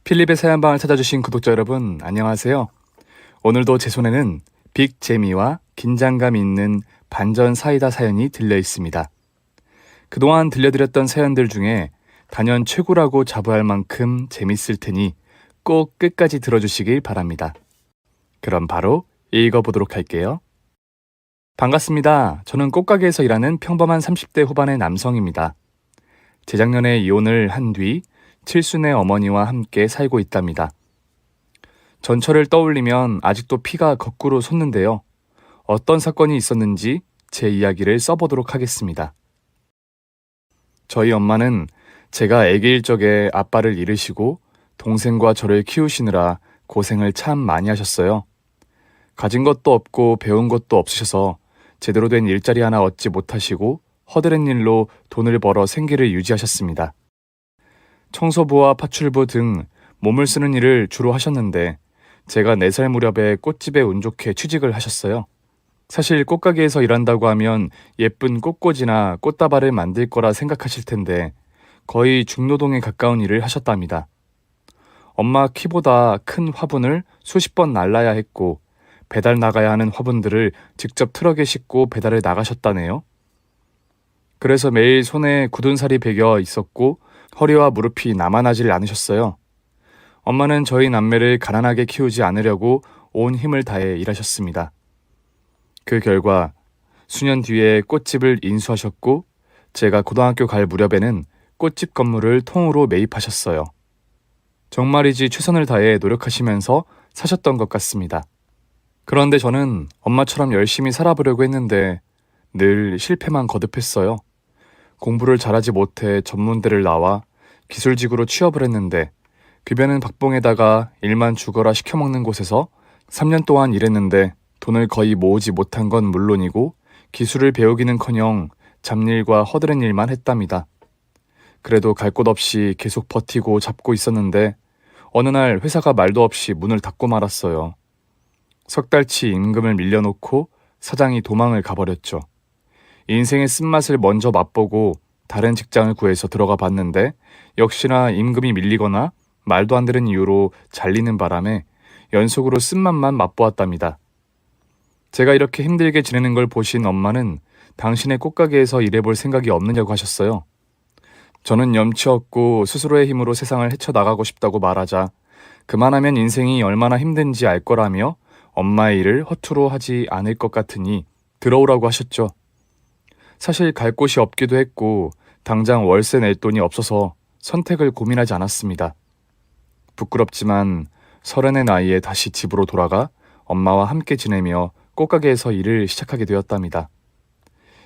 필립의 사연방을 찾아주신 구독자 여러분, 안녕하세요. 오늘도 제 손에는 빅 재미와 긴장감 있는 반전 사이다 사연이 들려 있습니다. 그동안 들려드렸던 사연들 중에 단연 최고라고 자부할 만큼 재밌을 테니 꼭 끝까지 들어주시길 바랍니다. 그럼 바로 읽어보도록 할게요. 반갑습니다. 저는 꽃가게에서 일하는 평범한 30대 후반의 남성입니다. 재작년에 이혼을 한 뒤 칠순의 어머니와 함께 살고 있답니다. 전철을 떠올리면 아직도 피가 거꾸로 솟는데요. 어떤 사건이 있었는지 제 이야기를 써보도록 하겠습니다. 저희 엄마는 제가 아기일 적에 아빠를 잃으시고 동생과 저를 키우시느라 고생을 참 많이 하셨어요. 가진 것도 없고 배운 것도 없으셔서 제대로 된 일자리 하나 얻지 못하시고 허드렛 일로 돈을 벌어 생계를 유지하셨습니다. 청소부와 파출부 등 몸을 쓰는 일을 주로 하셨는데 제가 4살 무렵에 꽃집에 운 좋게 취직을 하셨어요. 사실 꽃가게에서 일한다고 하면 예쁜 꽃꽂이나 꽃다발을 만들 거라 생각하실 텐데 거의 중노동에 가까운 일을 하셨답니다. 엄마 키보다 큰 화분을 수십 번 날라야 했고 배달 나가야 하는 화분들을 직접 트럭에 싣고 배달을 나가셨다네요. 그래서 매일 손에 굳은 살이 배겨 있었고 허리와 무릎이 남아나질 않으셨어요. 엄마는 저희 남매를 가난하게 키우지 않으려고 온 힘을 다해 일하셨습니다. 그 결과 수년 뒤에 꽃집을 인수하셨고 제가 고등학교 갈 무렵에는 꽃집 건물을 통으로 매입하셨어요. 정말이지 최선을 다해 노력하시면서 사셨던 것 같습니다. 그런데 저는 엄마처럼 열심히 살아보려고 했는데 늘 실패만 거듭했어요. 공부를 잘하지 못해 전문대를 나와 기술직으로 취업을 했는데 급여는 박봉에다가 일만 죽어라 시켜먹는 곳에서 3년 동안 일했는데 돈을 거의 모으지 못한 건 물론이고 기술을 배우기는커녕 잡일과 허드렛 일만 했답니다. 그래도 갈 곳 없이 계속 버티고 잡고 있었는데 어느 날 회사가 말도 없이 문을 닫고 말았어요. 석 달치 임금을 밀려놓고 사장이 도망을 가버렸죠. 인생의 쓴맛을 먼저 맛보고 다른 직장을 구해서 들어가 봤는데 역시나 임금이 밀리거나 말도 안 되는 이유로 잘리는 바람에 연속으로 쓴맛만 맛보았답니다. 제가 이렇게 힘들게 지내는 걸 보신 엄마는 당신의 꽃가게에서 일해볼 생각이 없느냐고 하셨어요. 저는 염치 없고 스스로의 힘으로 세상을 헤쳐나가고 싶다고 말하자 그만하면 인생이 얼마나 힘든지 알 거라며 엄마의 일을 허투루 하지 않을 것 같으니 들어오라고 하셨죠. 사실 갈 곳이 없기도 했고 당장 월세 낼 돈이 없어서 선택을 고민하지 않았습니다. 부끄럽지만 30의 나이에 다시 집으로 돌아가 엄마와 함께 지내며 꽃가게에서 일을 시작하게 되었답니다.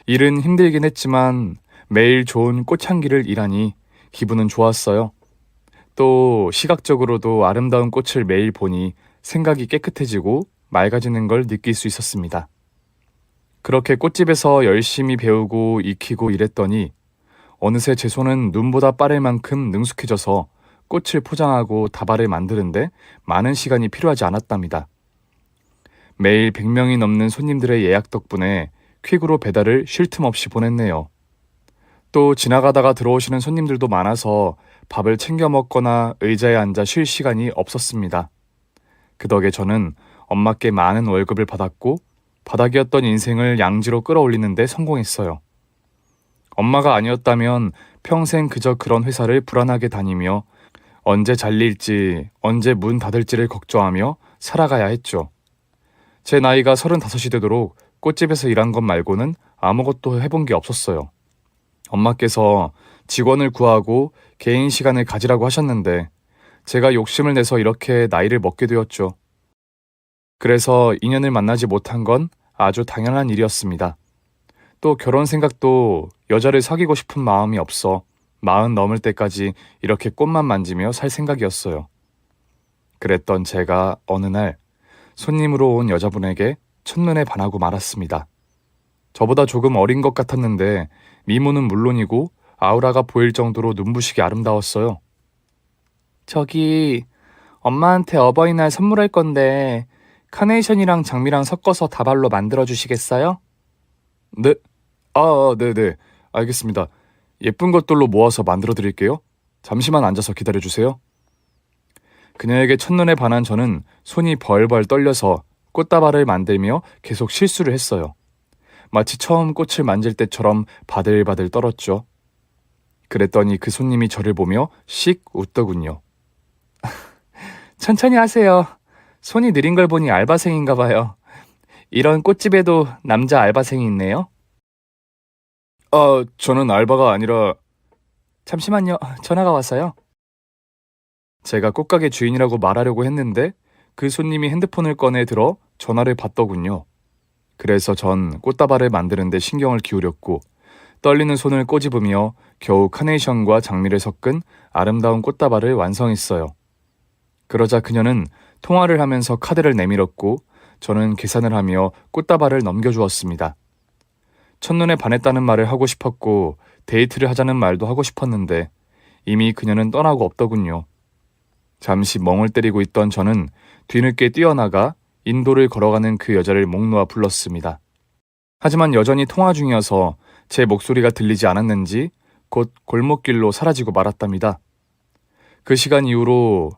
일은 힘들긴 했지만 매일 좋은 꽃향기를 일하니 기분은 좋았어요. 또 시각적으로도 아름다운 꽃을 매일 보니 생각이 깨끗해지고 맑아지는 걸 느낄 수 있었습니다. 그렇게 꽃집에서 열심히 배우고 익히고 일했더니 어느새 제 손은 눈보다 빠를 만큼 능숙해져서 꽃을 포장하고 다발을 만드는데 많은 시간이 필요하지 않았답니다. 매일 100명이 넘는 손님들의 예약 덕분에 퀵으로 배달을 쉴 틈 없이 보냈네요. 또 지나가다가 들어오시는 손님들도 많아서 밥을 챙겨 먹거나 의자에 앉아 쉴 시간이 없었습니다. 그 덕에 저는 엄마께 많은 월급을 받았고 바닥이었던 인생을 양지로 끌어올리는 데 성공했어요. 엄마가 아니었다면 평생 그저 그런 회사를 불안하게 다니며 언제 잘릴지 언제 문 닫을지를 걱정하며 살아가야 했죠. 제 나이가 35이 되도록 꽃집에서 일한 것 말고는 아무것도 해본 게 없었어요. 엄마께서 직원을 구하고 개인 시간을 가지라고 하셨는데 제가 욕심을 내서 이렇게 나이를 먹게 되었죠. 그래서 인연을 만나지 못한 건 아주 당연한 일이었습니다. 또 결혼 생각도 여자를 사귀고 싶은 마음이 없어 40 넘을 때까지 이렇게 꽃만 만지며 살 생각이었어요. 그랬던 제가 어느 날 손님으로 온 여자분에게 첫눈에 반하고 말았습니다. 저보다 조금 어린 것 같았는데 미모는 물론이고 아우라가 보일 정도로 눈부시게 아름다웠어요. 저기 엄마한테 어버이날 선물할 건데 카네이션이랑 장미랑 섞어서 다발로 만들어 주시겠어요? 네? 네네. 알겠습니다. 예쁜 것들로 모아서 만들어 드릴게요. 잠시만 앉아서 기다려 주세요. 그녀에게 첫눈에 반한 저는 손이 벌벌 떨려서 꽃다발을 만들며 계속 실수를 했어요. 마치 처음 꽃을 만질 때처럼 바들바들 떨었죠. 그랬더니 그 손님이 저를 보며 씩 웃더군요. 천천히 하세요. 손이 느린 걸 보니 알바생인가 봐요. 이런 꽃집에도 남자 알바생이 있네요. 저는 알바가 아니라... 잠시만요. 전화가 왔어요. 제가 꽃가게 주인이라고 말하려고 했는데 그 손님이 핸드폰을 꺼내 들어 전화를 받더군요. 그래서 전 꽃다발을 만드는데 신경을 기울였고 떨리는 손을 꼬집으며 겨우 카네이션과 장미를 섞은 아름다운 꽃다발을 완성했어요. 그러자 그녀는 통화를 하면서 카드를 내밀었고 저는 계산을 하며 꽃다발을 넘겨주었습니다. 첫눈에 반했다는 말을 하고 싶었고 데이트를 하자는 말도 하고 싶었는데 이미 그녀는 떠나고 없더군요. 잠시 멍을 때리고 있던 저는 뒤늦게 뛰어나가 인도를 걸어가는 그 여자를 목 놓아 불렀습니다. 하지만 여전히 통화 중이어서 제 목소리가 들리지 않았는지 곧 골목길로 사라지고 말았답니다. 그 시간 이후로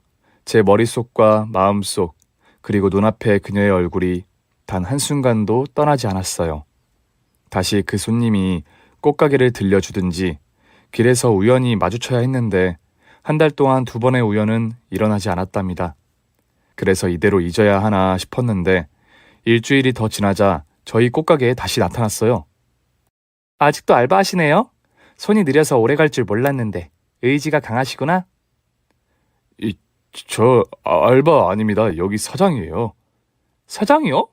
제 머릿속과 마음속 그리고 눈앞에 그녀의 얼굴이 단 한순간도 떠나지 않았어요. 다시 그 손님이 꽃가게를 들려주든지 길에서 우연히 마주쳐야 했는데 한 달 동안 2번의 우연은 일어나지 않았답니다. 그래서 이대로 잊어야 하나 싶었는데 일주일이 더 지나자 저희 꽃가게에 다시 나타났어요. 아직도 알바하시네요? 손이 느려서 오래 갈 줄 몰랐는데 의지가 강하시구나? 저 알바 아닙니다. 여기 사장이에요. 사장이요?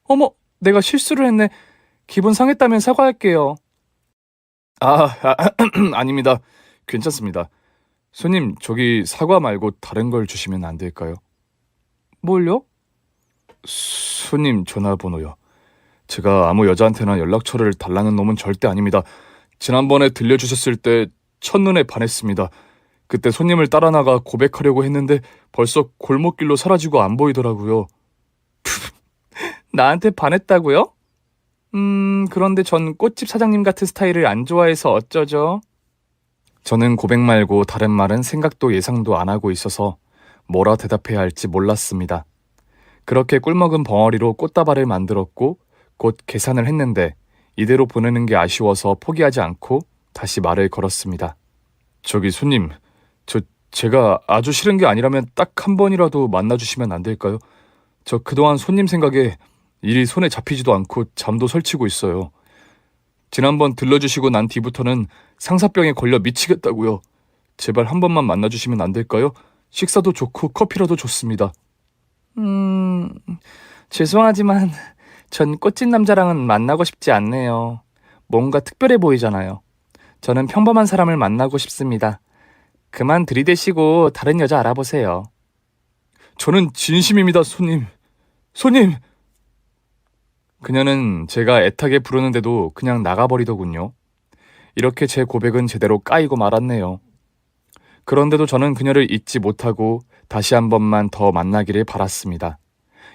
어머, 내가 실수를 했네. 기분 상했다면 사과할게요. 아닙니다. 괜찮습니다. 손님, 저기 사과 말고 다른 걸 주시면 안 될까요? 뭘요? 손님 전화번호요. 제가 아무 여자한테나 연락처를 달라는 놈은 절대 아닙니다. 지난번에 들려주셨을 때 첫눈에 반했습니다. 그때 손님을 따라 나가 고백하려고 했는데 벌써 골목길로 사라지고 안 보이더라고요. 나한테 반했다고요? 그런데 전 꽃집 사장님 같은 스타일을 안 좋아해서 어쩌죠? 저는 고백 말고 다른 말은 생각도 예상도 안 하고 있어서 뭐라 대답해야 할지 몰랐습니다. 그렇게 꿀먹은 벙어리로 꽃다발을 만들었고 곧 계산을 했는데 이대로 보내는 게 아쉬워서 포기하지 않고 다시 말을 걸었습니다. 저기 손님, 제가 아주 싫은 게 아니라면 딱 한 번이라도 만나주시면 안 될까요? 저 그동안 손님 생각에 일이 손에 잡히지도 않고 잠도 설치고 있어요. 지난번 들러주시고 난 뒤부터는 상사병에 걸려 미치겠다고요. 제발 한 번만 만나주시면 안 될까요? 식사도 좋고 커피라도 좋습니다. 죄송하지만 전 꽃집 남자랑은 만나고 싶지 않네요. 뭔가 특별해 보이잖아요. 저는 평범한 사람을 만나고 싶습니다. 그만 들이대시고 다른 여자 알아보세요. 저는 진심입니다, 손님. 손님! 그녀는 제가 애타게 부르는데도 그냥 나가버리더군요. 이렇게 제 고백은 제대로 까이고 말았네요. 그런데도 저는 그녀를 잊지 못하고 다시 한 번만 더 만나기를 바랐습니다.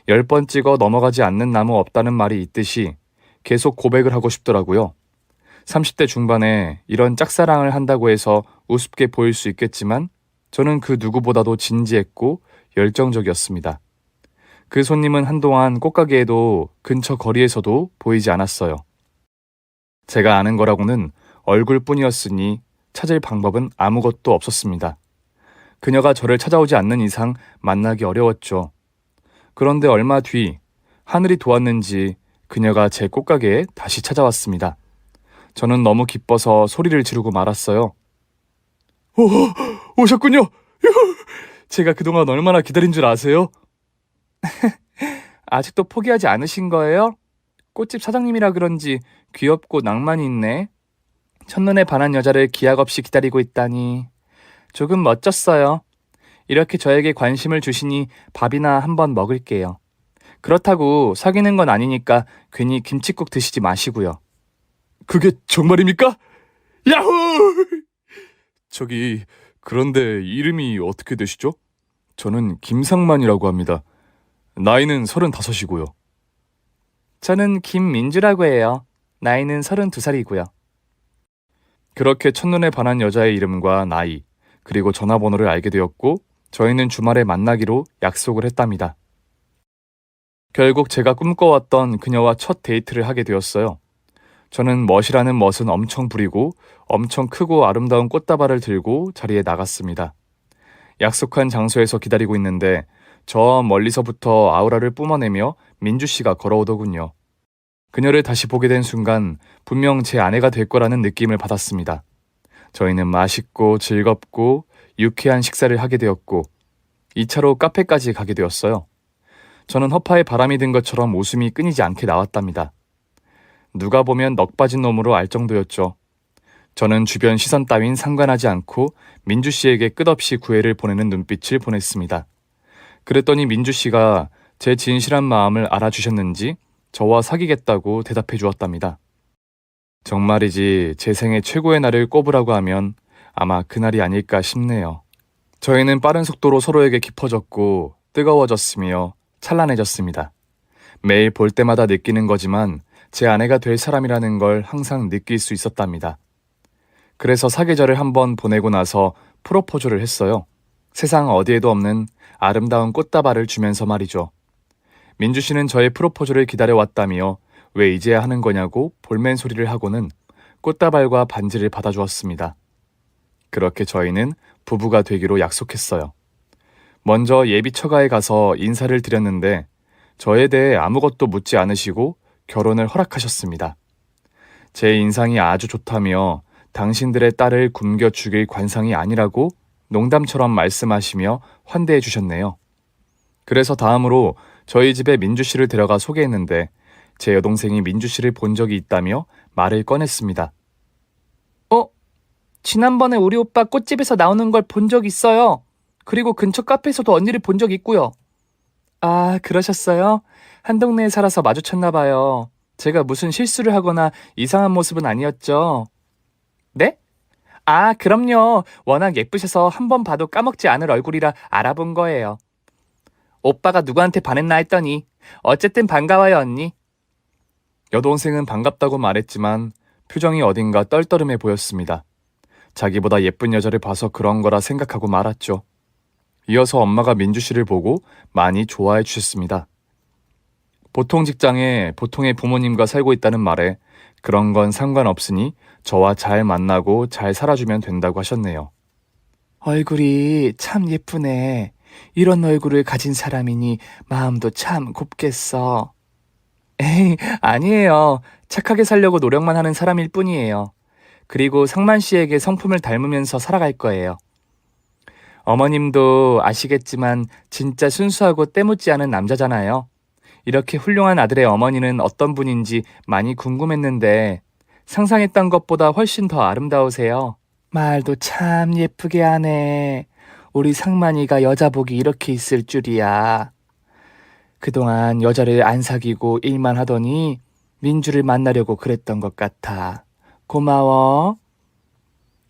10번 찍어 넘어가지 않는 나무 없다는 말이 있듯이 계속 고백을 하고 싶더라고요. 30대 중반에 이런 짝사랑을 한다고 해서 우습게 보일 수 있겠지만 저는 그 누구보다도 진지했고 열정적이었습니다. 그 손님은 한동안 꽃가게에도 근처 거리에서도 보이지 않았어요. 제가 아는 거라고는 얼굴뿐이었으니 찾을 방법은 아무것도 없었습니다. 그녀가 저를 찾아오지 않는 이상 만나기 어려웠죠. 그런데 얼마 뒤 하늘이 도왔는지 그녀가 제 꽃가게에 다시 찾아왔습니다. 저는 너무 기뻐서 소리를 지르고 말았어요. 오셨군요. 제가 그동안 얼마나 기다린 줄 아세요? 아직도 포기하지 않으신 거예요? 꽃집 사장님이라 그런지 귀엽고 낭만이 있네. 첫눈에 반한 여자를 기약 없이 기다리고 있다니 조금 멋졌어요. 이렇게 저에게 관심을 주시니 밥이나 한번 먹을게요. 그렇다고 사귀는 건 아니니까 괜히 김칫국 드시지 마시고요. 그게 정말입니까? 야호! 저기, 그런데 이름이 어떻게 되시죠? 저는 김상만이라고 합니다. 나이는 35이고요. 저는 김민주라고 해요. 나이는 32살이고요. 그렇게 첫눈에 반한 여자의 이름과 나이, 그리고 전화번호를 알게 되었고 저희는 주말에 만나기로 약속을 했답니다. 결국 제가 꿈꿔왔던 그녀와 첫 데이트를 하게 되었어요. 저는 멋이라는 멋은 엄청 부리고 엄청 크고 아름다운 꽃다발을 들고 자리에 나갔습니다. 약속한 장소에서 기다리고 있는데 저 멀리서부터 아우라를 뿜어내며 민주 씨가 걸어오더군요. 그녀를 다시 보게 된 순간 분명 제 아내가 될 거라는 느낌을 받았습니다. 저희는 맛있고 즐겁고 유쾌한 식사를 하게 되었고 2차로 카페까지 가게 되었어요. 저는 허파에 바람이 든 것처럼 웃음이 끊이지 않게 나왔답니다. 누가 보면 넋 빠진 놈으로 알 정도였죠. 저는 주변 시선 따윈 상관하지 않고 민주 씨에게 끝없이 구애를 보내는 눈빛을 보냈습니다. 그랬더니 민주 씨가 제 진실한 마음을 알아주셨는지 저와 사귀겠다고 대답해 주었답니다. 정말이지 제 생애 최고의 날을 꼽으라고 하면 아마 그날이 아닐까 싶네요. 저희는 빠른 속도로 서로에게 깊어졌고 뜨거워졌으며 찬란해졌습니다. 매일 볼 때마다 느끼는 거지만 제 아내가 될 사람이라는 걸 항상 느낄 수 있었답니다. 그래서 사계절을 한번 보내고 나서 프로포즈를 했어요. 세상 어디에도 없는 아름다운 꽃다발을 주면서 말이죠. 민주 씨는 저의 프로포즈를 기다려왔다며 왜 이제야 하는 거냐고 볼멘 소리를 하고는 꽃다발과 반지를 받아주었습니다. 그렇게 저희는 부부가 되기로 약속했어요. 먼저 예비 처가에 가서 인사를 드렸는데 저에 대해 아무것도 묻지 않으시고 결혼을 허락하셨습니다. 제 인상이 아주 좋다며 당신들의 딸을 굶겨 죽일 관상이 아니라고 농담처럼 말씀하시며 환대해 주셨네요. 그래서 다음으로 저희 집에 민주 씨를 데려가 소개했는데 제 여동생이 민주 씨를 본 적이 있다며 말을 꺼냈습니다. 지난번에 우리 오빠 꽃집에서 나오는 걸 본 적 있어요. 그리고 근처 카페에서도 언니를 본 적 있고요. 아, 그러셨어요? 한 동네에 살아서 마주쳤나 봐요. 제가 무슨 실수를 하거나 이상한 모습은 아니었죠? 네? 아, 그럼요. 워낙 예쁘셔서 한 번 봐도 까먹지 않을 얼굴이라 알아본 거예요. 오빠가 누구한테 반했나 했더니 어쨌든 반가워요, 언니. 여동생은 반갑다고 말했지만 표정이 어딘가 떨떠름해 보였습니다. 자기보다 예쁜 여자를 봐서 그런 거라 생각하고 말았죠. 이어서 엄마가 민주 씨를 보고 많이 좋아해 주셨습니다. 보통 직장에 보통의 부모님과 살고 있다는 말에 그런 건 상관없으니 저와 잘 만나고 잘 살아주면 된다고 하셨네요. 얼굴이 참 예쁘네. 이런 얼굴을 가진 사람이니 마음도 참 곱겠어. 에이, 아니에요. 착하게 살려고 노력만 하는 사람일 뿐이에요. 그리고 상만 씨에게 성품을 닮으면서 살아갈 거예요. 어머님도 아시겠지만 진짜 순수하고 때묻지 않은 남자잖아요. 이렇게 훌륭한 아들의 어머니는 어떤 분인지 많이 궁금했는데 상상했던 것보다 훨씬 더 아름다우세요. 말도 참 예쁘게 하네. 우리 상만이가 여자복이 이렇게 있을 줄이야. 그동안 여자를 안 사귀고 일만 하더니 민주를 만나려고 그랬던 것 같아. 고마워.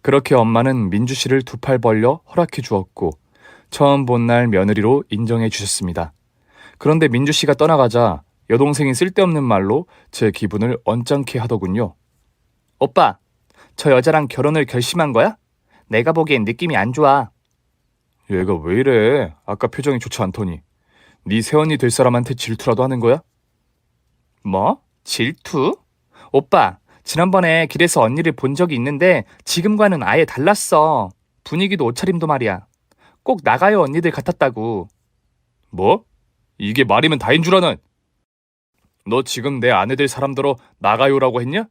그렇게 엄마는 민주 씨를 두 팔 벌려 허락해 주었고 처음 본 날 며느리로 인정해 주셨습니다. 그런데 민주 씨가 떠나가자 여동생이 쓸데없는 말로 제 기분을 언짢게 하더군요. 오빠, 저 여자랑 결혼을 결심한 거야? 내가 보기엔 느낌이 안 좋아. 얘가 왜 이래? 아까 표정이 좋지 않더니. 네 새언니 될 사람한테 질투라도 하는 거야? 뭐? 질투? 오빠, 지난번에 길에서 언니를 본 적이 있는데 지금과는 아예 달랐어. 분위기도 옷차림도 말이야. 꼭 나가요 언니들 같았다고. 뭐? 이게 말이면 다인 줄 아는? 너 지금 내 아내 될 사람들어 나가요라고 했냐?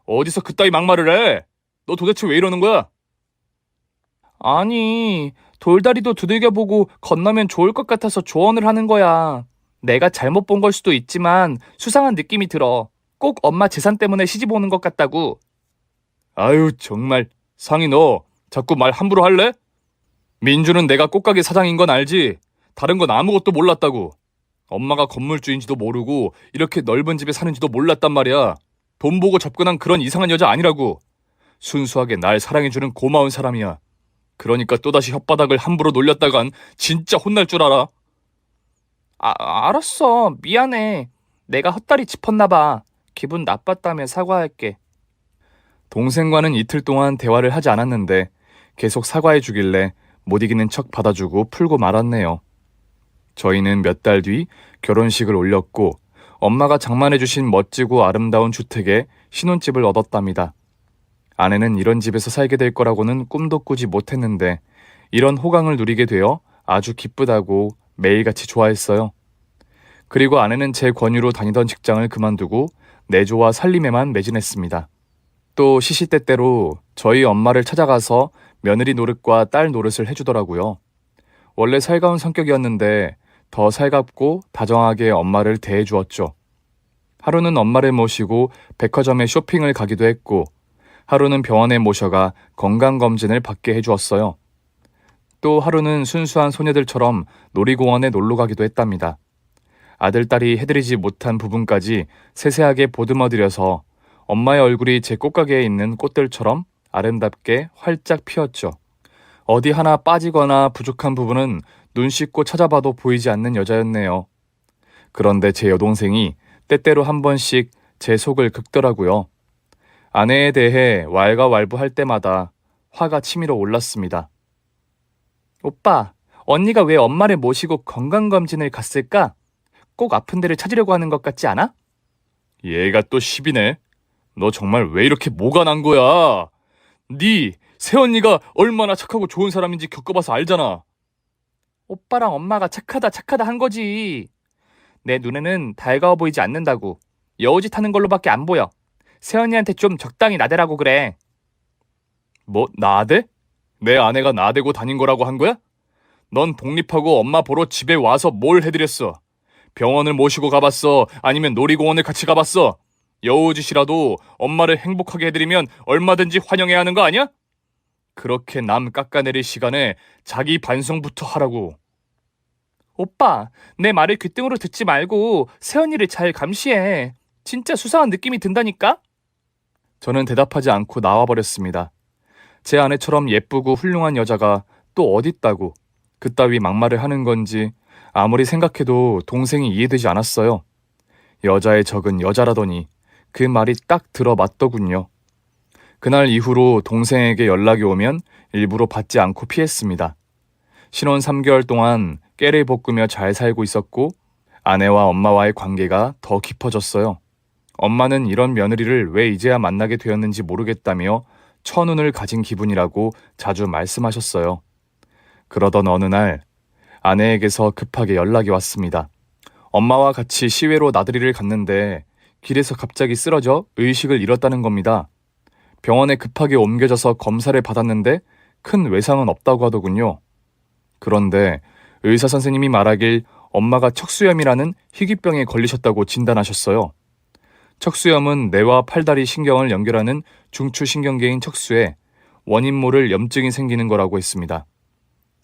어디서 그따위 막말을 해? 너 도대체 왜 이러는 거야? 아니, 돌다리도 두들겨보고 건너면 좋을 것 같아서 조언을 하는 거야. 내가 잘못 본 걸 수도 있지만 수상한 느낌이 들어. 꼭 엄마 재산 때문에 시집 오는 것 같다고. 아유, 정말. 상희 너 자꾸 말 함부로 할래? 민주는 내가 꽃가게 사장인 건 알지? 다른 건 아무것도 몰랐다고. 엄마가 건물주인지도 모르고 이렇게 넓은 집에 사는지도 몰랐단 말이야. 돈 보고 접근한 그런 이상한 여자 아니라고. 순수하게 날 사랑해주는 고마운 사람이야. 그러니까 또다시 혓바닥을 함부로 놀렸다간 진짜 혼날 줄 알아. 알았어. 미안해. 내가 헛다리 짚었나 봐. 기분 나빴다며 사과할게. 동생과는 이틀 동안 대화를 하지 않았는데 계속 사과해 주길래 못 이기는 척 받아주고 풀고 말았네요. 저희는 몇 달 뒤 결혼식을 올렸고 엄마가 장만해주신 멋지고 아름다운 주택에 신혼집을 얻었답니다. 아내는 이런 집에서 살게 될 거라고는 꿈도 꾸지 못했는데 이런 호강을 누리게 되어 아주 기쁘다고 매일같이 좋아했어요. 그리고 아내는 제 권유로 다니던 직장을 그만두고 내조와 살림에만 매진했습니다. 또 시시때때로 저희 엄마를 찾아가서 며느리 노릇과 딸 노릇을 해주더라고요. 원래 살가운 성격이었는데 더 살갑고 다정하게 엄마를 대해주었죠. 하루는 엄마를 모시고 백화점에 쇼핑을 가기도 했고 하루는 병원에 모셔가 건강검진을 받게 해주었어요. 또 하루는 순수한 소녀들처럼 놀이공원에 놀러 가기도 했답니다. 아들, 딸이 해드리지 못한 부분까지 세세하게 보듬어드려서 엄마의 얼굴이 제 꽃가게에 있는 꽃들처럼 아름답게 활짝 피었죠. 어디 하나 빠지거나 부족한 부분은 눈 씻고 찾아봐도 보이지 않는 여자였네요. 그런데 제 여동생이 때때로 한 번씩 제 속을 긁더라고요. 아내에 대해 왈가왈부할 때마다 화가 치밀어 올랐습니다. 오빠, 언니가 왜 엄마를 모시고 건강검진을 갔을까? 꼭 아픈 데를 찾으려고 하는 것 같지 않아? 얘가 또 시비네. 너 정말 왜 이렇게 뭐가 난 거야? 네 새언니가 얼마나 착하고 좋은 사람인지 겪어봐서 알잖아. 오빠랑 엄마가 착하다 한 거지. 내 눈에는 달가워 보이지 않는다고. 여우짓 하는 걸로밖에 안 보여. 새언니한테 좀 적당히 나대라고 그래. 뭐 나대? 내 아내가 나대고 다닌 거라고 한 거야? 넌 독립하고 엄마 보러 집에 와서 뭘 해드렸어? 병원을 모시고 가봤어? 아니면 놀이공원을 같이 가봤어? 여우짓이라도 엄마를 행복하게 해드리면 얼마든지 환영해야 하는 거 아니야? 그렇게 남 깎아내릴 시간에 자기 반성부터 하라고. 오빠, 내 말을 귓등으로 듣지 말고 새언니를 잘 감시해. 진짜 수상한 느낌이 든다니까? 저는 대답하지 않고 나와버렸습니다. 제 아내처럼 예쁘고 훌륭한 여자가 또 어딨다고 그따위 막말을 하는 건지 아무리 생각해도 동생이 이해되지 않았어요. 여자의 적은 여자라더니 그 말이 딱 들어맞더군요. 그날 이후로 동생에게 연락이 오면 일부러 받지 않고 피했습니다. 신혼 3개월 동안 깨를 볶으며 잘 살고 있었고 아내와 엄마와의 관계가 더 깊어졌어요. 엄마는 이런 며느리를 왜 이제야 만나게 되었는지 모르겠다며 천운을 가진 기분이라고 자주 말씀하셨어요. 그러던 어느 날 아내에게서 급하게 연락이 왔습니다. 엄마와 같이 시외로 나들이를 갔는데 길에서 갑자기 쓰러져 의식을 잃었다는 겁니다. 병원에 급하게 옮겨져서 검사를 받았는데 큰 외상은 없다고 하더군요. 그런데 의사 선생님이 말하길 엄마가 척수염이라는 희귀병에 걸리셨다고 진단하셨어요. 척수염은 뇌와 팔다리 신경을 연결하는 중추신경계인 척수에 원인 모를 염증이 생기는 거라고 했습니다.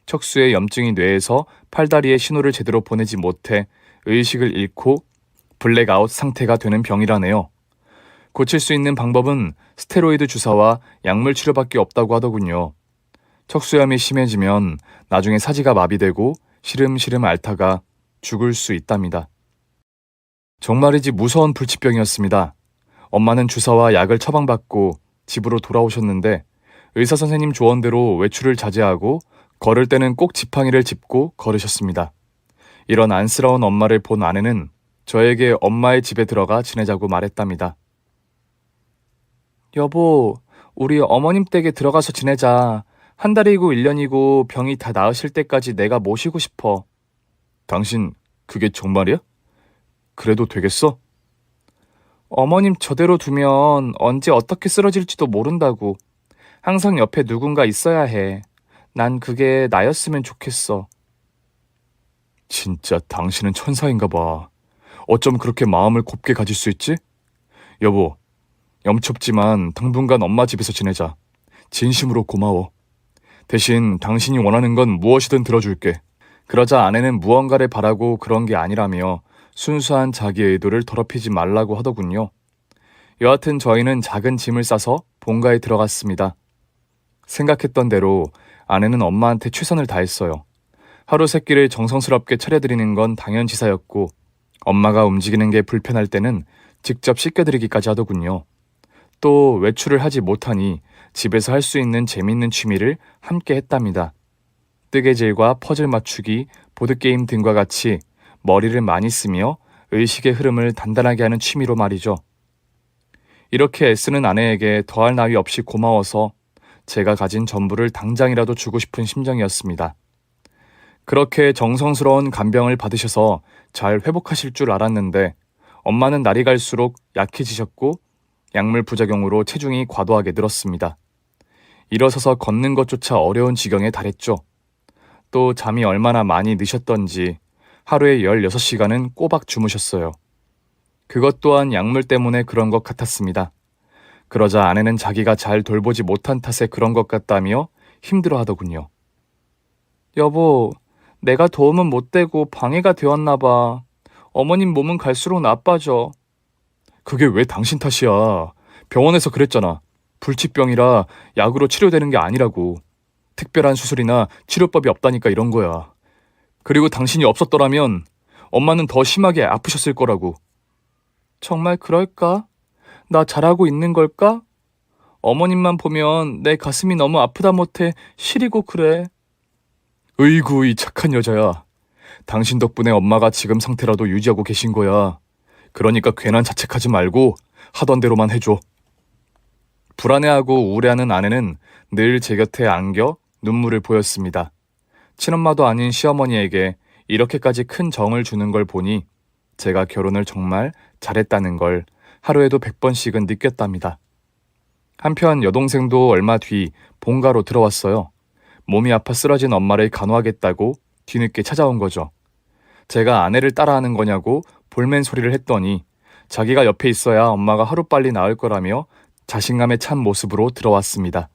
척수의 염증이 뇌에서 팔다리에 신호를 제대로 보내지 못해 의식을 잃고 블랙아웃 상태가 되는 병이라네요. 고칠 수 있는 방법은 스테로이드 주사와 약물 치료밖에 없다고 하더군요. 척수염이 심해지면 나중에 사지가 마비되고 시름시름 앓다가 죽을 수 있답니다. 정말이지 무서운 불치병이었습니다. 엄마는 주사와 약을 처방받고 집으로 돌아오셨는데 의사 선생님 조언대로 외출을 자제하고 걸을 때는 꼭 지팡이를 짚고 걸으셨습니다. 이런 안쓰러운 엄마를 본 아내는 저에게 엄마의 집에 들어가 지내자고 말했답니다. 여보, 우리 어머님 댁에 들어가서 지내자. 한 달이고 1년이고 병이 다 나으실 때까지 내가 모시고 싶어. 당신 그게 정말이야? 그래도 되겠어? 어머님 저대로 두면 언제 어떻게 쓰러질지도 모른다고. 항상 옆에 누군가 있어야 해. 난 그게 나였으면 좋겠어. 진짜 당신은 천사인가 봐. 어쩜 그렇게 마음을 곱게 가질 수 있지? 여보, 염첩지만 당분간 엄마 집에서 지내자. 진심으로 고마워. 대신 당신이 원하는 건 무엇이든 들어줄게. 그러자 아내는 무언가를 바라고 그런 게 아니라며 순수한 자기의 의도를 더럽히지 말라고 하더군요. 여하튼 저희는 작은 짐을 싸서 본가에 들어갔습니다. 생각했던 대로 아내는 엄마한테 최선을 다했어요. 하루 세끼를 정성스럽게 차려드리는 건 당연지사였고 엄마가 움직이는 게 불편할 때는 직접 씻겨드리기까지 하더군요. 또 외출을 하지 못하니 집에서 할 수 있는 재밌는 취미를 함께 했답니다. 뜨개질과 퍼즐 맞추기, 보드게임 등과 같이 머리를 많이 쓰며 의식의 흐름을 단단하게 하는 취미로 말이죠. 이렇게 애쓰는 아내에게 더할 나위 없이 고마워서 제가 가진 전부를 당장이라도 주고 싶은 심정이었습니다. 그렇게 정성스러운 간병을 받으셔서 잘 회복하실 줄 알았는데 엄마는 날이 갈수록 약해지셨고 약물 부작용으로 체중이 과도하게 늘었습니다. 일어서서 걷는 것조차 어려운 지경에 달했죠. 또 잠이 얼마나 많이 늦었던지 하루에 16시간은 꼬박 주무셨어요. 그것 또한 약물 때문에 그런 것 같았습니다. 그러자 아내는 자기가 잘 돌보지 못한 탓에 그런 것 같다며 힘들어 하더군요. 여보, 내가 도움은 못 되고 방해가 되었나 봐. 어머님 몸은 갈수록 나빠져. 그게 왜 당신 탓이야? 병원에서 그랬잖아. 불치병이라 약으로 치료되는 게 아니라고. 특별한 수술이나 치료법이 없다니까 이런 거야. 그리고 당신이 없었더라면 엄마는 더 심하게 아프셨을 거라고. 정말 그럴까? 나 잘하고 있는 걸까? 어머님만 보면 내 가슴이 너무 아프다 못해 시리고 그래. 으이구, 이 착한 여자야. 당신 덕분에 엄마가 지금 상태라도 유지하고 계신 거야. 그러니까 괜한 자책하지 말고 하던 대로만 해줘. 불안해하고 우울해하는 아내는 늘 제 곁에 안겨 눈물을 보였습니다. 친엄마도 아닌 시어머니에게 이렇게까지 큰 정을 주는 걸 보니 제가 결혼을 정말 잘했다는 걸 하루에도 100번씩은 느꼈답니다. 한편 여동생도 얼마 뒤 본가로 들어왔어요. 몸이 아파 쓰러진 엄마를 간호하겠다고 뒤늦게 찾아온 거죠. 제가 아내를 따라하는 거냐고 볼멘 소리를 했더니 자기가 옆에 있어야 엄마가 하루빨리 나을 거라며 자신감에 찬 모습으로 들어왔습니다.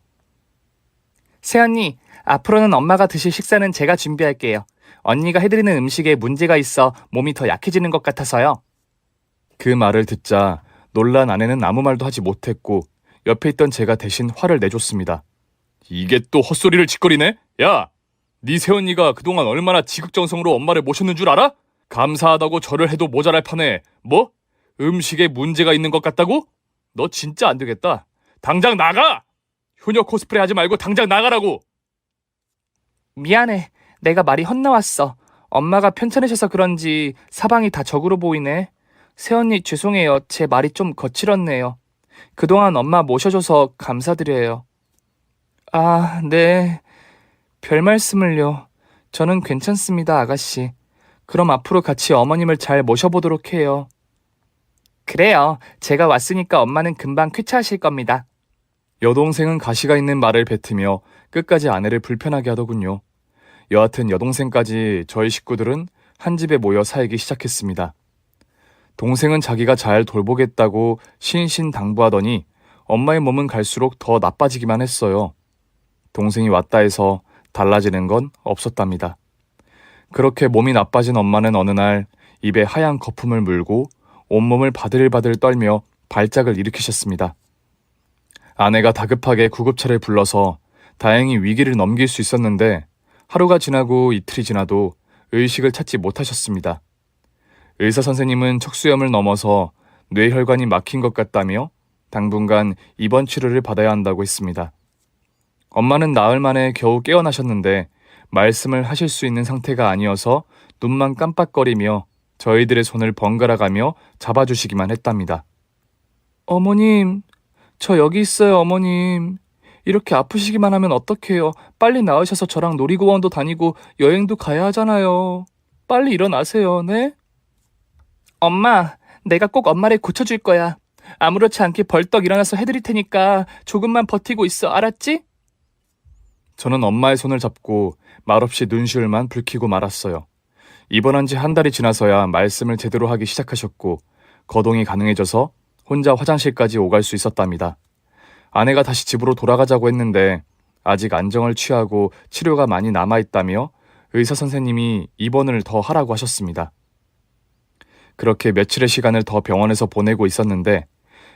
새언니, 앞으로는 엄마가 드실 식사는 제가 준비할게요. 언니가 해드리는 음식에 문제가 있어 몸이 더 약해지는 것 같아서요. 그 말을 듣자 놀란 아내는 아무 말도 하지 못했고 옆에 있던 제가 대신 화를 내줬습니다. 이게 또 헛소리를 짓거리네? 야! 네 새언니가 그동안 얼마나 지극정성으로 엄마를 모셨는 줄 알아? 감사하다고 절을 해도 모자랄 판에 뭐? 음식에 문제가 있는 것 같다고? 너 진짜 안 되겠다. 당장 나가! 효녀 코스프레 하지 말고 당장 나가라고! 미안해. 내가 말이 헛나왔어. 엄마가 편찮으셔서 그런지 사방이 다 적으로 보이네. 새언니 죄송해요. 제 말이 좀 거칠었네요. 그동안 엄마 모셔줘서 감사드려요. 아, 네. 별 말씀을요. 저는 괜찮습니다, 아가씨. 그럼 앞으로 같이 어머님을 잘 모셔보도록 해요. 그래요. 제가 왔으니까 엄마는 금방 쾌차하실 겁니다. 여동생은 가시가 있는 말을 뱉으며 끝까지 아내를 불편하게 하더군요. 여하튼 여동생까지 저희 식구들은 한 집에 모여 살기 시작했습니다. 동생은 자기가 잘 돌보겠다고 신신당부하더니 엄마의 몸은 갈수록 더 나빠지기만 했어요. 동생이 왔다 해서 달라지는 건 없었답니다. 그렇게 몸이 나빠진 엄마는 어느 날 입에 하얀 거품을 물고 온몸을 바들바들 떨며 발작을 일으키셨습니다. 아내가 다급하게 구급차를 불러서 다행히 위기를 넘길 수 있었는데 하루가 지나고 이틀이 지나도 의식을 찾지 못하셨습니다. 의사 선생님은 척수염을 넘어서 뇌혈관이 막힌 것 같다며 당분간 입원 치료를 받아야 한다고 했습니다. 엄마는 나흘 만에 겨우 깨어나셨는데 말씀을 하실 수 있는 상태가 아니어서 눈만 깜빡거리며 저희들의 손을 번갈아 가며 잡아주시기만 했답니다. 어머님, 저 여기 있어요, 어머님. 이렇게 아프시기만 하면 어떡해요. 빨리 나으셔서 저랑 놀이공원도 다니고 여행도 가야 하잖아요. 빨리 일어나세요, 네? 엄마, 내가 꼭 엄마를 고쳐줄 거야. 아무렇지 않게 벌떡 일어나서 해드릴 테니까 조금만 버티고 있어, 알았지? 저는 엄마의 손을 잡고 말없이 눈시울만 붉히고 말았어요. 입원한 지 한 달이 지나서야 말씀을 제대로 하기 시작하셨고 거동이 가능해져서 혼자 화장실까지 오갈 수 있었답니다. 아내가 다시 집으로 돌아가자고 했는데 아직 안정을 취하고 치료가 많이 남아있다며 의사 선생님이 입원을 더 하라고 하셨습니다. 그렇게 며칠의 시간을 더 병원에서 보내고 있었는데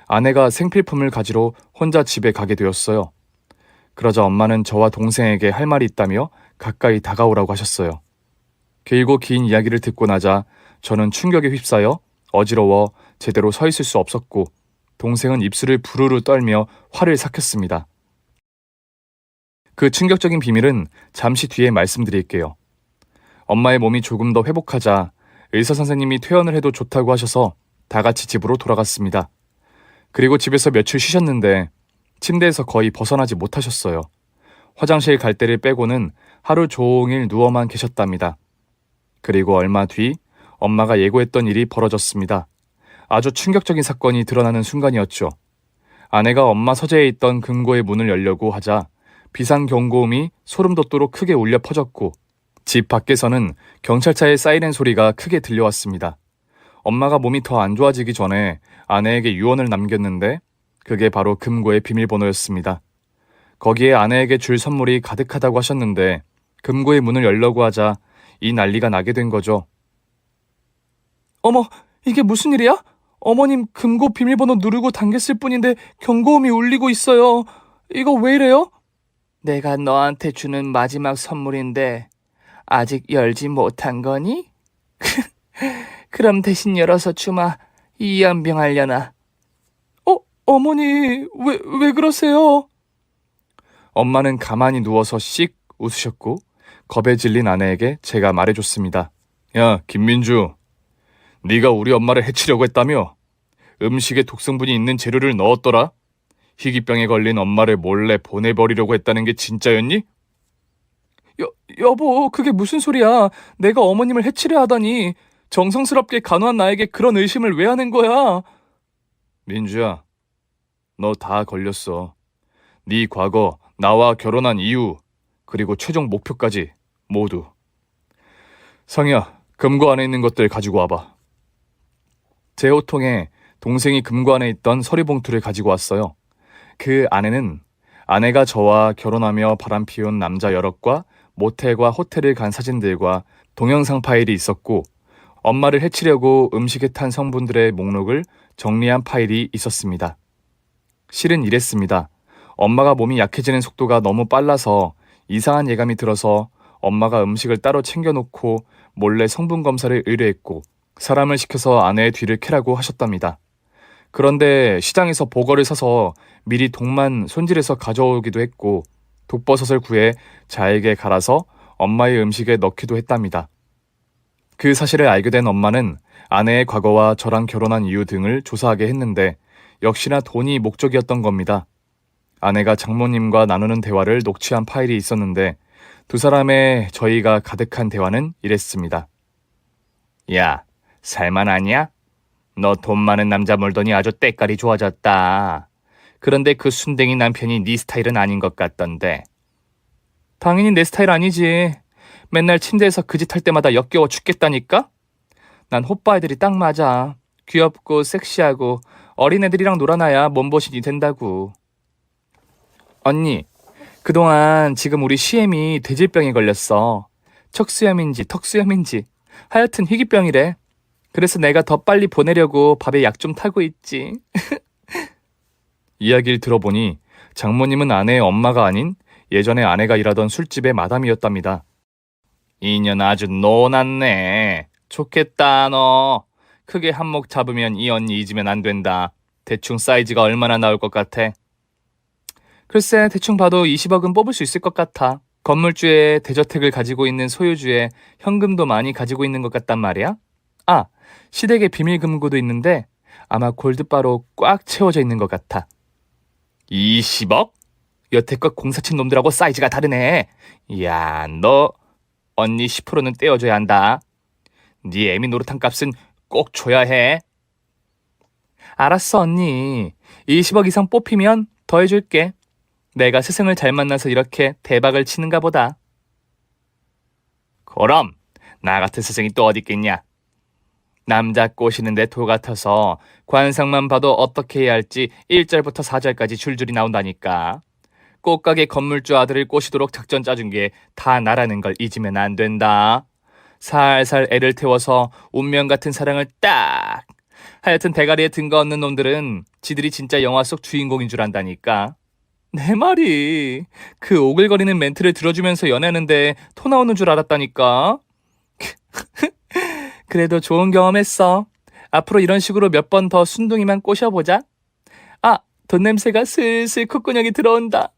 아내가 생필품을 가지러 혼자 집에 가게 되었어요. 그러자 엄마는 저와 동생에게 할 말이 있다며 가까이 다가오라고 하셨어요. 길고 긴 이야기를 듣고 나자 저는 충격에 휩싸여 어지러워 제대로 서 있을 수 없었고 동생은 입술을 부르르 떨며 화를 삭혔습니다. 그 충격적인 비밀은 잠시 뒤에 말씀드릴게요. 엄마의 몸이 조금 더 회복하자 의사 선생님이 퇴원을 해도 좋다고 하셔서 다 같이 집으로 돌아갔습니다. 그리고 집에서 며칠 쉬셨는데 침대에서 거의 벗어나지 못하셨어요. 화장실 갈 때를 빼고는 하루 종일 누워만 계셨답니다. 그리고 얼마 뒤 엄마가 예고했던 일이 벌어졌습니다. 아주 충격적인 사건이 드러나는 순간이었죠. 아내가 엄마 서재에 있던 금고의 문을 열려고 하자 비상경고음이 소름 돋도록 크게 울려 퍼졌고 집 밖에서는 경찰차의 사이렌 소리가 크게 들려왔습니다. 엄마가 몸이 더 안 좋아지기 전에 아내에게 유언을 남겼는데 그게 바로 금고의 비밀번호였습니다. 거기에 아내에게 줄 선물이 가득하다고 하셨는데 금고의 문을 열려고 하자 이 난리가 나게 된 거죠. 어머, 이게 무슨 일이야? 어머님 금고 비밀번호 누르고 당겼을 뿐인데 경고음이 울리고 있어요. 이거 왜 이래요? 내가 너한테 주는 마지막 선물인데 아직 열지 못한 거니? 그럼 대신 열어서 주마. 이연병하려나. 어머니, 왜 그러세요? 엄마는 가만히 누워서 씩 웃으셨고 겁에 질린 아내에게 제가 말해줬습니다. 야, 김민주. 네가 우리 엄마를 해치려고 했다며? 음식에 독성분이 있는 재료를 넣었더라? 희귀병에 걸린 엄마를 몰래 보내버리려고 했다는 게 진짜였니? 여보, 그게 무슨 소리야. 내가 어머님을 해치려 하다니. 정성스럽게 간호한 나에게 그런 의심을 왜 하는 거야? 민주야, 너 다 걸렸어. 네 과거, 나와 결혼한 이유, 그리고 최종 목표까지 모두. 성희야, 금고 안에 있는 것들 가지고 와봐. 제 호통에 동생이 금고 안에 있던 서류 봉투를 가지고 왔어요. 그 안에는 아내가 저와 결혼하며 바람피운 남자 여럿과 모텔과 호텔을 간 사진들과 동영상 파일이 있었고 엄마를 해치려고 음식에 탄 성분들의 목록을 정리한 파일이 있었습니다. 실은 이랬습니다. 엄마가 몸이 약해지는 속도가 너무 빨라서 이상한 예감이 들어서 엄마가 음식을 따로 챙겨놓고 몰래 성분 검사를 의뢰했고 사람을 시켜서 아내의 뒤를 캐라고 하셨답니다. 그런데 시장에서 보거를 사서 미리 독만 손질해서 가져오기도 했고 독버섯을 구해 잘게 갈아서 엄마의 음식에 넣기도 했답니다. 그 사실을 알게 된 엄마는 아내의 과거와 저랑 결혼한 이유 등을 조사하게 했는데 역시나 돈이 목적이었던 겁니다. 아내가 장모님과 나누는 대화를 녹취한 파일이 있었는데 두 사람의 저희가 가득한 대화는 이랬습니다. 야, 살만하냐? 너 돈 많은 남자 몰더니 아주 때깔이 좋아졌다. 그런데 그 순댕이 남편이 네 스타일은 아닌 것 같던데. 당연히 내 스타일 아니지. 맨날 침대에서 그 짓 할 때마다 역겨워 죽겠다니까? 난 호빠애들이 딱 맞아. 귀엽고 섹시하고 어린애들이랑 놀아놔야 몸보신이 된다고. 언니, 그동안 지금 우리 시엠이 돼지병에 걸렸어. 척수염인지 턱수염인지 하여튼 희귀병이래. 그래서 내가 더 빨리 보내려고 밥에 약 좀 타고 있지. 이야기를 들어보니 장모님은 아내의 엄마가 아닌 예전에 아내가 일하던 술집의 마담이었답니다. 이년 아주 노났네. 좋겠다 너. 크게 한몫 잡으면 이 언니 잊으면 안 된다. 대충 사이즈가 얼마나 나올 것 같아? 글쎄 대충 봐도 20억은 뽑을 수 있을 것 같아. 건물주에 대저택을 가지고 있는 소유주에 현금도 많이 가지고 있는 것 같단 말이야. 아, 시댁에 비밀금고도 있는데 아마 골드바로 꽉 채워져 있는 것 같아. 20억? 여태껏 공사친 놈들하고 사이즈가 다르네. 야, 너 언니 10%는 떼어줘야 한다. 네 애미 노릇한 값은 꼭 줘야 해. 알았어 언니. 20억 이상 뽑히면 더 해줄게. 내가 스승을 잘 만나서 이렇게 대박을 치는가 보다. 그럼 나 같은 스승이 또 어디 있겠냐. 남자 꼬시는데 도 같아서 관상만 봐도 어떻게 해야 할지 1절부터 4절까지 줄줄이 나온다니까. 꽃가게 건물주 아들을 꼬시도록 작전 짜준 게 다 나라는 걸 잊으면 안 된다. 살살 애를 태워서 운명 같은 사랑을 딱. 하여튼 대가리에 든 거 없는 놈들은 지들이 진짜 영화 속 주인공인 줄 안다니까. 내 말이 그 오글거리는 멘트를 들어주면서 연애하는데 토 나오는 줄 알았다니까. 그래도 좋은 경험했어. 앞으로 이런 식으로 몇 번 더 순둥이만 꼬셔보자. 아, 돈 냄새가 슬슬 콧구녕이 들어온다.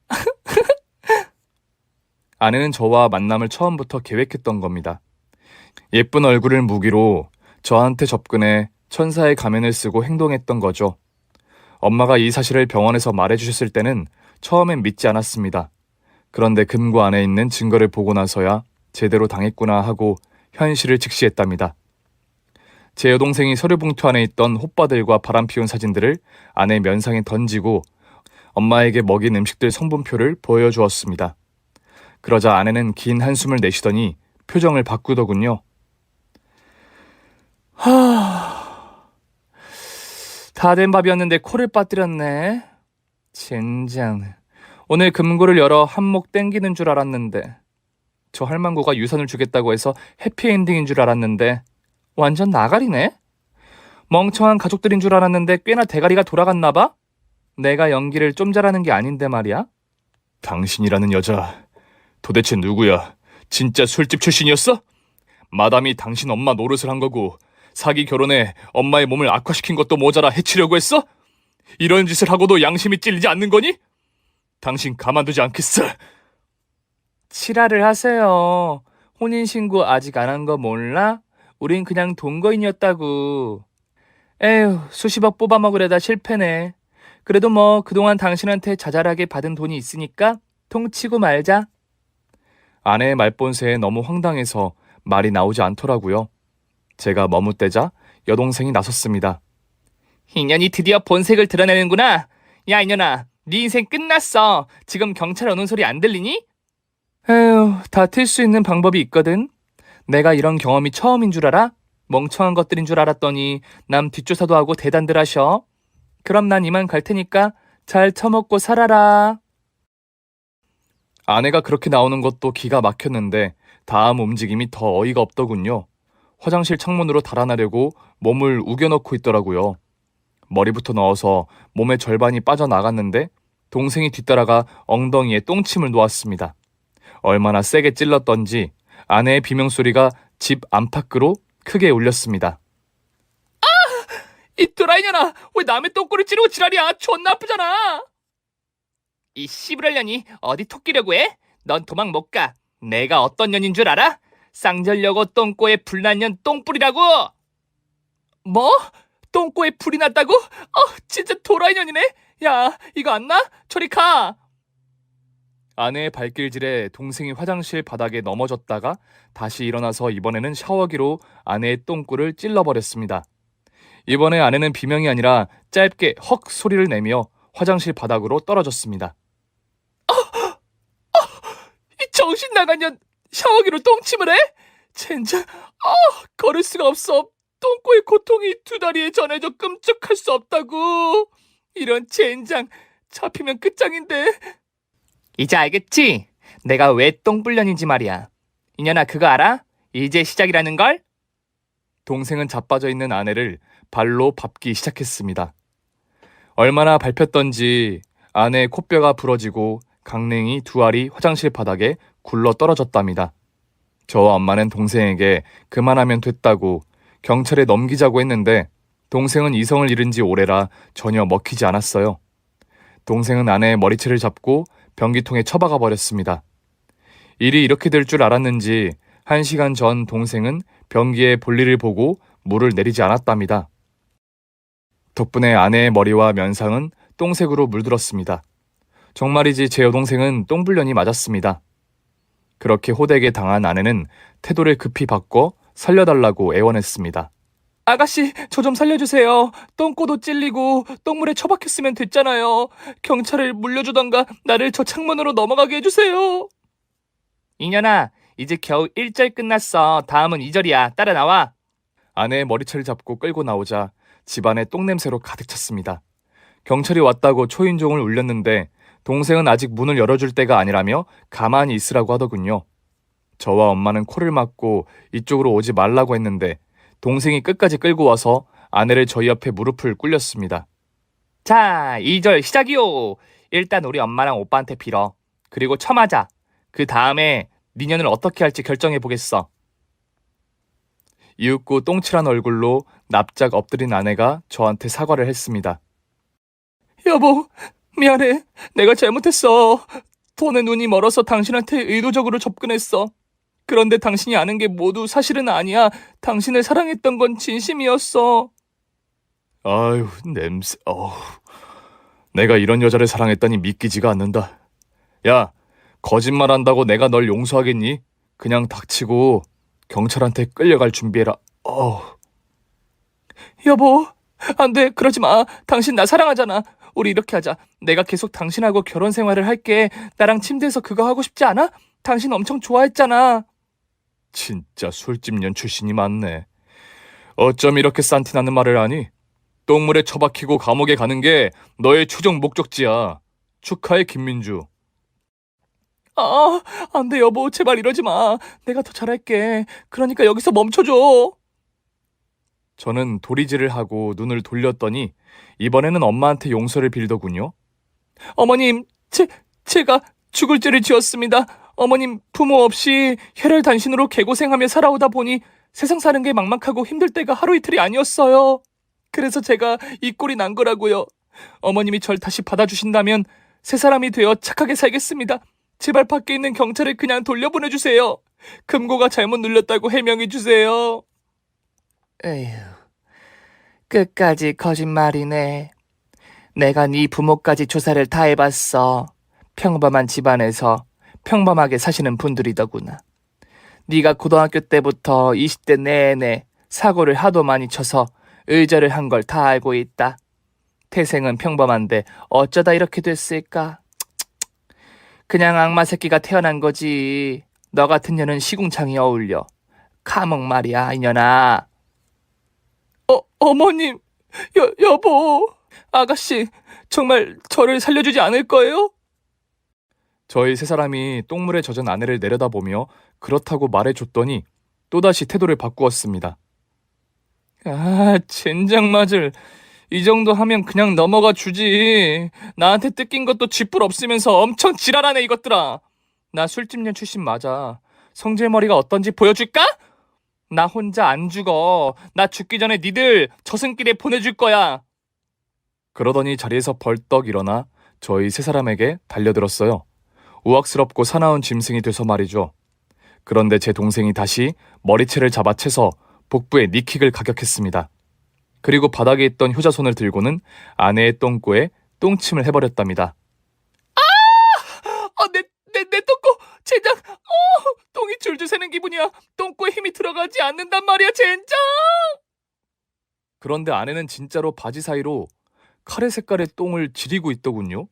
아내는 저와 만남을 처음부터 계획했던 겁니다. 예쁜 얼굴을 무기로 저한테 접근해 천사의 가면을 쓰고 행동했던 거죠. 엄마가 이 사실을 병원에서 말해주셨을 때는 처음엔 믿지 않았습니다. 그런데 금고 안에 있는 증거를 보고 나서야 제대로 당했구나 하고 현실을 직시했답니다. 제 여동생이 서류 봉투 안에 있던 호빠들과 바람피운 사진들을 아내 면상에 던지고 엄마에게 먹인 음식들 성분표를 보여주었습니다. 그러자 아내는 긴 한숨을 내쉬더니 표정을 바꾸더군요. 다 된 밥이었는데 코를 빠뜨렸네. 젠장. 오늘 금고를 열어 한몫 땡기는 줄 알았는데. 저 할망구가 유산을 주겠다고 해서 해피엔딩인 줄 알았는데 완전 나가리네? 멍청한 가족들인 줄 알았는데 꽤나 대가리가 돌아갔나 봐? 내가 연기를 좀 잘하는 게 아닌데 말이야? 당신이라는 여자 도대체 누구야? 진짜 술집 출신이었어? 마담이 당신 엄마 노릇을 한 거고 사기 결혼에 엄마의 몸을 악화시킨 것도 모자라 해치려고 했어? 이런 짓을 하고도 양심이 찔리지 않는 거니? 당신 가만두지 않겠어. 치라를 하세요. 혼인신고 아직 안 한 거 몰라? 우린 그냥 동거인이었다고. 에휴, 수십억 뽑아먹으려다 실패네. 그래도 뭐 그동안 당신한테 자잘하게 받은 돈이 있으니까 통치고 말자. 아내의 말본세에 너무 황당해서 말이 나오지 않더라고요. 제가 머뭇대자 여동생이 나섰습니다. 인연이 드디어 본색을 드러내는구나. 야 인연아, 네 인생 끝났어. 지금 경찰 오는 소리 안 들리니? 에휴, 다튈 수 있는 방법이 있거든. 내가 이런 경험이 처음인 줄 알아? 멍청한 것들인 줄 알았더니 남 뒷조사도 하고 대단들 하셔. 그럼 난 이만 갈 테니까 잘 처먹고 살아라. 아내가 그렇게 나오는 것도 기가 막혔는데 다음 움직임이 더 어이가 없더군요. 화장실 창문으로 달아나려고 몸을 우겨넣고 있더라고요. 머리부터 넣어서 몸의 절반이 빠져나갔는데 동생이 뒤따라가 엉덩이에 똥침을 놓았습니다. 얼마나 세게 찔렀던지 아내의 비명소리가 집 안팎으로 크게 울렸습니다. 이 드라이년아, 왜 남의 똥꼬를 찌르고 지랄이야? 존나 아프잖아. 이 씨부랄 년이 어디 토끼려고 해? 넌 도망 못 가. 내가 어떤 년인 줄 알아? 쌍절려고 똥꼬에 불난 년 똥뿔이라고. 뭐? 똥꼬에 불이 났다고? 진짜 도라이년이네. 야, 이거 안 나? 저리 가. 아내의 발길질에 동생이 화장실 바닥에 넘어졌다가 다시 일어나서 이번에는 샤워기로 아내의 똥꼬를 찔러버렸습니다. 이번에 아내는 비명이 아니라 짧게 헉 소리를 내며 화장실 바닥으로 떨어졌습니다. 이 정신 나간 년 샤워기로 똥침을 해? 젠장, 걸을 수가 없어. 똥꼬의 고통이 두 다리에 전해져 끔찍할 수 없다고. 이런 젠장, 잡히면 끝장인데. 이제 알겠지? 내가 왜 똥불년인지 말이야. 이년아, 그거 알아? 이제 시작이라는 걸? 동생은 자빠져 있는 아내를 발로 밟기 시작했습니다. 얼마나 밟혔던지 아내의 콧뼈가 부러지고 강냉이 두 알이 화장실 바닥에 굴러 떨어졌답니다. 저와 엄마는 동생에게 그만하면 됐다고 경찰에 넘기자고 했는데 동생은 이성을 잃은 지 오래라 전혀 먹히지 않았어요. 동생은 아내의 머리채를 잡고 변기통에 처박아 버렸습니다. 일이 이렇게 될 줄 알았는지 1시간 전 동생은 변기에 볼일을 보고 물을 내리지 않았답니다. 덕분에 아내의 머리와 면상은 똥색으로 물들었습니다. 정말이지 제 여동생은 똥불년이 맞았습니다. 그렇게 호되게 당한 아내는 태도를 급히 바꿔 살려달라고 애원했습니다. 아가씨, 저 좀 살려주세요. 똥꼬도 찔리고 똥물에 처박혔으면 됐잖아요. 경찰을 물려주던가 나를 저 창문으로 넘어가게 해주세요. 이년아, 이제 겨우 1절 끝났어. 다음은 2절이야. 따라 나와. 아내의 머리채를 잡고 끌고 나오자 집안에 똥냄새로 가득 찼습니다. 경찰이 왔다고 초인종을 울렸는데 동생은 아직 문을 열어줄 때가 아니라며 가만히 있으라고 하더군요. 저와 엄마는 코를 막고 이쪽으로 오지 말라고 했는데 동생이 끝까지 끌고 와서 아내를 저희 옆에 무릎을 꿇렸습니다. 자, 2절 시작이요. 일단 우리 엄마랑 오빠한테 빌어. 그리고 처맞아. 그 다음에 니년을 어떻게 할지 결정해보겠어. 이윽고 똥칠한 얼굴로 납작 엎드린 아내가 저한테 사과를 했습니다. 여보, 미안해. 내가 잘못했어. 돈에 눈이 멀어서 당신한테 의도적으로 접근했어. 그런데 당신이 아는 게 모두 사실은 아니야. 당신을 사랑했던 건 진심이었어. 아유, 냄새. 내가 이런 여자를 사랑했다니 믿기지가 않는다. 야, 거짓말한다고 내가 널 용서하겠니? 그냥 닥치고 경찰한테 끌려갈 준비해라. 여보, 안 돼. 그러지 마. 당신 나 사랑하잖아. 우리 이렇게 하자. 내가 계속 당신하고 결혼 생활을 할게. 나랑 침대에서 그거 하고 싶지 않아? 당신 엄청 좋아했잖아. 진짜 술집년 출신이 많네. 어쩜 이렇게 싼티나는 말을 하니? 똥물에 처박히고 감옥에 가는 게 너의 최종 목적지야. 축하해, 김민주. 안 돼, 여보. 제발 이러지 마. 내가 더 잘할게. 그러니까 여기서 멈춰줘. 저는 도리질을 하고 눈을 돌렸더니 이번에는 엄마한테 용서를 빌더군요. 어머님, 제가 죽을 죄를 지었습니다. 어머님, 부모 없이 혈혈단신으로 개고생하며 살아오다 보니 세상 사는 게 막막하고 힘들 때가 하루 이틀이 아니었어요. 그래서 제가 이 꼴이 난 거라고요. 어머님이 절 다시 받아주신다면 새 사람이 되어 착하게 살겠습니다. 제발 밖에 있는 경찰에 그냥 돌려보내주세요. 금고가 잘못 눌렸다고 해명해주세요. 에휴, 끝까지 거짓말이네. 내가 네 부모까지 조사를 다 해봤어. 평범한 집안에서 평범하게 사시는 분들이더구나. 네가 고등학교 때부터 20대 내내 사고를 하도 많이 쳐서 의절을 한 걸 다 알고 있다. 태생은 평범한데 어쩌다 이렇게 됐을까? 그냥 악마 새끼가 태어난 거지. 너 같은 년은 시궁창이 어울려. 감옥 말이야, 이년아. 어머님, 여보, 아가씨, 정말 저를 살려주지 않을 거예요? 저희 세 사람이 똥물에 젖은 아내를 내려다보며 그렇다고 말해줬더니 또다시 태도를 바꾸었습니다. 젠장 맞을. 이 정도 하면 그냥 넘어가 주지. 나한테 뜯긴 것도 쥐뿔 없으면서 엄청 지랄하네, 이것들아. 나 술집년 출신 맞아. 성질머리가 어떤지 보여줄까? 나 혼자 안 죽어. 나 죽기 전에 니들 저승길에 보내줄 거야. 그러더니 자리에서 벌떡 일어나 저희 세 사람에게 달려들었어요. 우악스럽고 사나운 짐승이 돼서 말이죠. 그런데 제 동생이 다시 머리채를 잡아채서 복부에 니킥을 가격했습니다. 그리고 바닥에 있던 효자손을 들고는 아내의 똥꼬에 똥침을 해버렸답니다. 내 똥꼬! 젠장! 똥이 줄줄 새는 기분이야. 똥꼬에 힘이 들어가지 않는단 말이야, 젠장! 그런데 아내는 진짜로 바지 사이로 카레 색깔의 똥을 지리고 있더군요.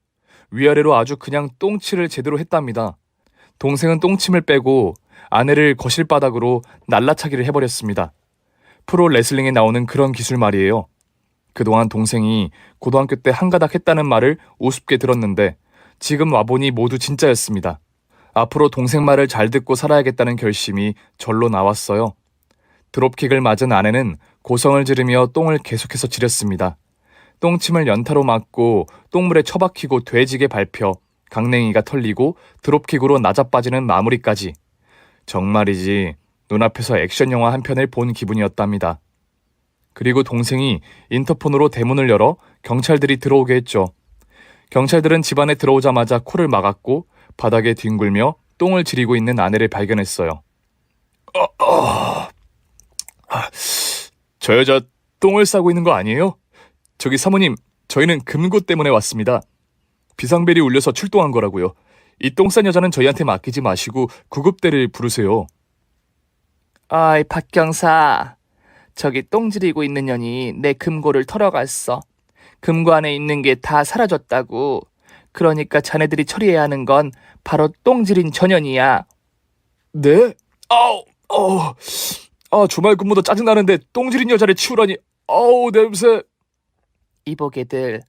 위아래로 아주 그냥 똥칠을 제대로 했답니다. 동생은 똥침을 빼고 아내를 거실 바닥으로 날라차기를 해버렸습니다. 프로 레슬링에 나오는 그런 기술 말이에요. 그동안 동생이 고등학교 때 한가닥 했다는 말을 우습게 들었는데 지금 와보니 모두 진짜였습니다. 앞으로 동생 말을 잘 듣고 살아야겠다는 결심이 절로 나왔어요. 드롭킥을 맞은 아내는 고성을 지르며 똥을 계속해서 지렸습니다. 똥침을 연타로 맞고 똥물에 처박히고 돼지게 밟혀 강냉이가 털리고 드롭킥으로 나자빠지는 마무리까지. 정말이지 눈앞에서 액션 영화 한 편을 본 기분이었답니다. 그리고 동생이 인터폰으로 대문을 열어 경찰들이 들어오게 했죠. 경찰들은 집 안에 들어오자마자 코를 막았고 바닥에 뒹굴며 똥을 지리고 있는 아내를 발견했어요. 저 여자 똥을 싸고 있는 거 아니에요? 저기 사모님, 저희는 금고 때문에 왔습니다. 비상벨이 울려서 출동한 거라고요. 이 똥 싼 여자는 저희한테 맡기지 마시고 구급대를 부르세요. 어이, 박경사. 저기 똥 지리고 있는 년이 내 금고를 털어갔어. 금고 안에 있는 게 다 사라졌다고. 그러니까 자네들이 처리해야 하는 건 바로 똥 지린 전년이야. 네? 주말 근무도 짜증나는데 똥 지린 여자를 치우라니. 냄새. 이보게들,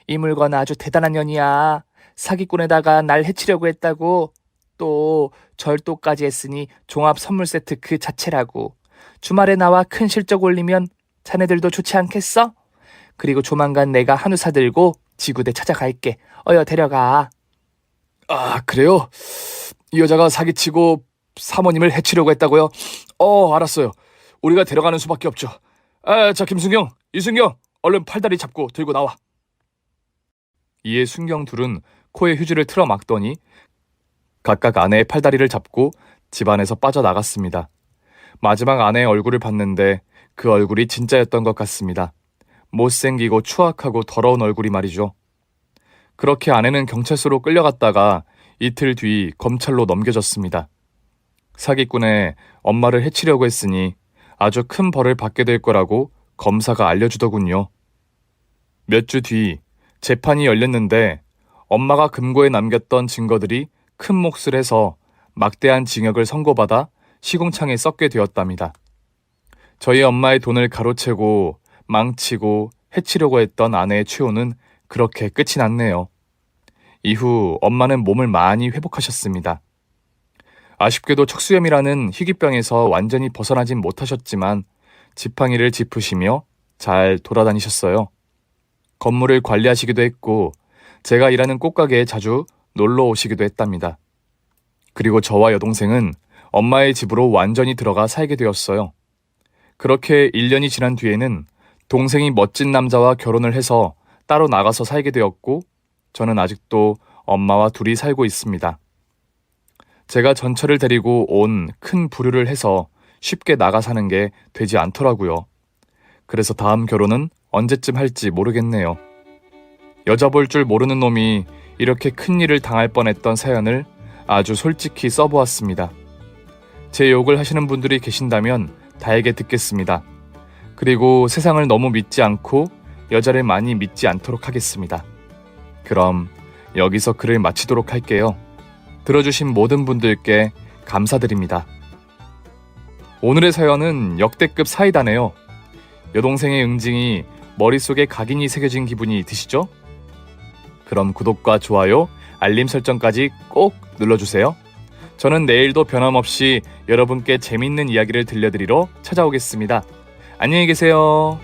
이 물건 아주 대단한 년이야. 사기꾼에다가 날 해치려고 했다고. 또 절도까지 했으니 종합 선물 세트 그 자체라고. 주말에 나와 큰 실적 올리면 자네들도 좋지 않겠어? 그리고 조만간 내가 한우 사들고 지구대 찾아갈게. 어여 데려가. 그래요? 이 여자가 사기치고 사모님을 해치려고 했다고요? 알았어요. 우리가 데려가는 수밖에 없죠. 자, 김순경, 이순경, 얼른 팔다리 잡고 들고 나와. 이에 순경 둘은 코에 휴지를 틀어 막더니 각각 아내의 팔다리를 잡고 집안에서 빠져나갔습니다. 마지막 아내의 얼굴을 봤는데 그 얼굴이 진짜였던 것 같습니다. 못생기고 추악하고 더러운 얼굴이 말이죠. 그렇게 아내는 경찰서로 끌려갔다가 이틀 뒤 검찰로 넘겨졌습니다. 사기꾼에 엄마를 해치려고 했으니 아주 큰 벌을 받게 될 거라고 검사가 알려주더군요. 몇 주 뒤 재판이 열렸는데 엄마가 금고에 남겼던 증거들이 큰 몫을 해서 막대한 징역을 선고받아 시궁창에 썩게 되었답니다. 저희 엄마의 돈을 가로채고 망치고 해치려고 했던 아내의 최후는 그렇게 끝이 났네요. 이후 엄마는 몸을 많이 회복하셨습니다. 아쉽게도 척수염이라는 희귀병에서 완전히 벗어나진 못하셨지만 지팡이를 짚으시며 잘 돌아다니셨어요. 건물을 관리하시기도 했고 제가 일하는 꽃가게에 자주 놀러 오시기도 했답니다. 그리고 저와 여동생은 엄마의 집으로 완전히 들어가 살게 되었어요. 그렇게 1년이 지난 뒤에는 동생이 멋진 남자와 결혼을 해서 따로 나가서 살게 되었고 저는 아직도 엄마와 둘이 살고 있습니다. 제가 전처를 데리고 온 큰 부류를 해서 쉽게 나가 사는 게 되지 않더라고요. 그래서 다음 결혼은 언제쯤 할지 모르겠네요. 여자 볼 줄 모르는 놈이 이렇게 큰 일을 당할 뻔했던 사연을 아주 솔직히 써보았습니다. 제 욕을 하시는 분들이 계신다면 다에게 듣겠습니다. 그리고 세상을 너무 믿지 않고 여자를 많이 믿지 않도록 하겠습니다. 그럼 여기서 글을 마치도록 할게요. 들어주신 모든 분들께 감사드립니다. 오늘의 사연은 역대급 사이다네요. 여동생의 응징이 머릿속에 각인이 새겨진 기분이 드시죠? 그럼 구독과 좋아요, 알림 설정까지 꼭 눌러주세요. 저는 내일도 변함없이 여러분께 재밌는 이야기를 들려드리러 찾아오겠습니다. 안녕히 계세요.